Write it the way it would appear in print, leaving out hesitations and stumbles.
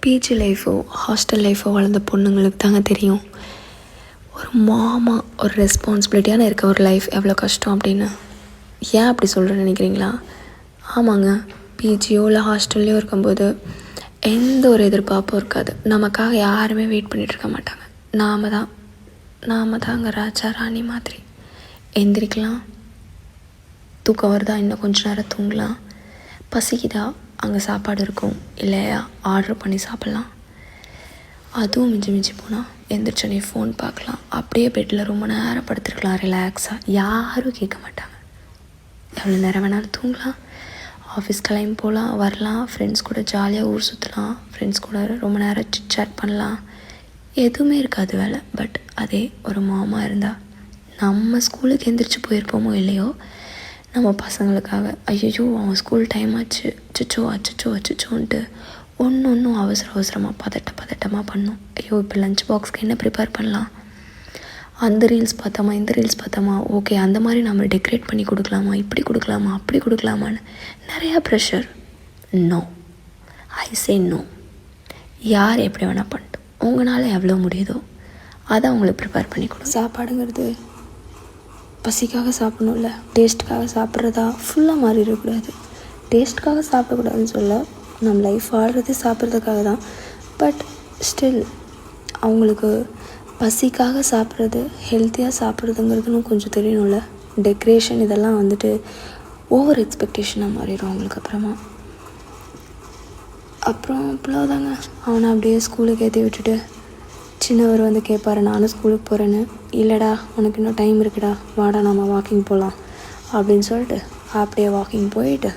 PG லைஃபோ hostel லைஃபோ வளர்ந்த பொண்ணுங்களுக்கு தாங்க தெரியும் ஒரு மாமா ஒரு ரெஸ்பான்சிபிலிட்டியான இருக்க ஒரு லைஃப் எவ்வளோ கஷ்டம் அப்படின்னு. ஏன் அப்படி சொல்கிறேன்னு நினைக்கிறீங்களா? ஆமாங்க, பிஜியோ இல்லை ஹாஸ்டல்லையோ இருக்கும்போது எந்த ஒரு எதிர்பார்ப்பும் இருக்காது. நமக்காக யாருமே வெயிட் பண்ணிகிட்ருக்க மாட்டாங்க. நாம் தாங்க ராஜா ராணி மாதிரி. எந்திரிக்கலாம், தூக்கம் வருதா இன்னும் கொஞ்ச நேரம் தூங்கலாம், பசிக்குதா அங்கே சாப்பாடு இருக்கும் இல்லையா ஆர்டர் பண்ணி சாப்பிட்லாம். அதுவும் மிஞ்சி போனால் எந்திரிச்சோடனே ஃபோன் பார்க்கலாம், அப்படியே பெட்டில் ரொம்ப நேரம் படுத்துருக்கலாம் ரிலாக்ஸாக, யாரும் கேட்க மாட்டாங்க. எவ்வளோ நேரம் வேணாலும் தூங்கலாம், ஆஃபீஸ் கிளம்பி போகலாம் வரலாம், ஃப்ரெண்ட்ஸ் கூட ஜாலியாக ஊர் சுற்றலாம், ஃப்ரெண்ட்ஸ் கூட ரொம்ப நேரம் சிட் பண்ணலாம், எதுவுமே இருக்காது வேலை. பட் அதே ஒரு மாமா இருந்தால் நம்ம ஸ்கூலுக்கு எந்திரிச்சு போயிருப்போமோ இல்லையோ, நம்ம பசங்களுக்காக ஐயோ அவன் ஸ்கூல் டைம் ஆச்சு அச்சோன்ட்டு ஒன்றும் அவசரமாக பதட்டமாக பண்ணோம். ஐயோ இப்போ லஞ்ச் பாக்ஸ்க்கு என்ன ப்ரிப்பேர் பண்ணலாம், அந்த ரீல்ஸ் பார்த்தோமா இந்த ரீல்ஸ் பார்த்தோமா, ஓகே அந்த மாதிரி நம்ம டெக்கரேட் பண்ணி கொடுக்கலாமா, இப்படி கொடுக்கலாமா அப்படி கொடுக்கலாமான்னு நிறையா ப்ரெஷர். நோ, ஐ சே நோ. யார் எப்படி வேணால் பண்ணிட்டோம், உங்களால் எவ்வளோ முடியுதோ அதை அவங்களுக்கு ப்ரிப்பேர் பண்ணி கொடுங்க. சாப்பாடுங்கிறது பசிக்காக சாப்பிடணும்ல, டேஸ்ட்டுக்காக சாப்பிட்றதா ஃபுல்லாக மாறிடக்கூடாது. டேஸ்ட்டுக்காக சாப்பிடக்கூடாதுன்னு சொல்ல, நம்ம லைஃப் வாழ்கிறது சாப்பிட்றதுக்காக தான். பட் ஸ்டில் அவங்களுக்கு பசிக்காக சாப்பிட்றது ஹெல்த்தியாக சாப்பிட்றதுங்கிறதுனும் கொஞ்சம் தெரியணும்ல. டெக்கரேஷன் இதெல்லாம் வந்துட்டு ஓவர் எக்ஸ்பெக்டேஷனாக மாறிடும் அவங்களுக்கு. அப்புறம் இப்போதாங்க அவனை அப்படியே ஸ்கூலுக்கு ஏற்றி விட்டுட்டு சின்னவர் வந்து கேட்பாரு, நானும் ஸ்கூலுக்கு போகிறேன்னு. இல்லைடா உனக்கு இன்னும் டைம் இருக்குடா, வாடா நம்ம வாக்கிங் போகலாம் அப்படின்னு சொல்லிட்டு அப்படியே வாக்கிங் போயிட்டு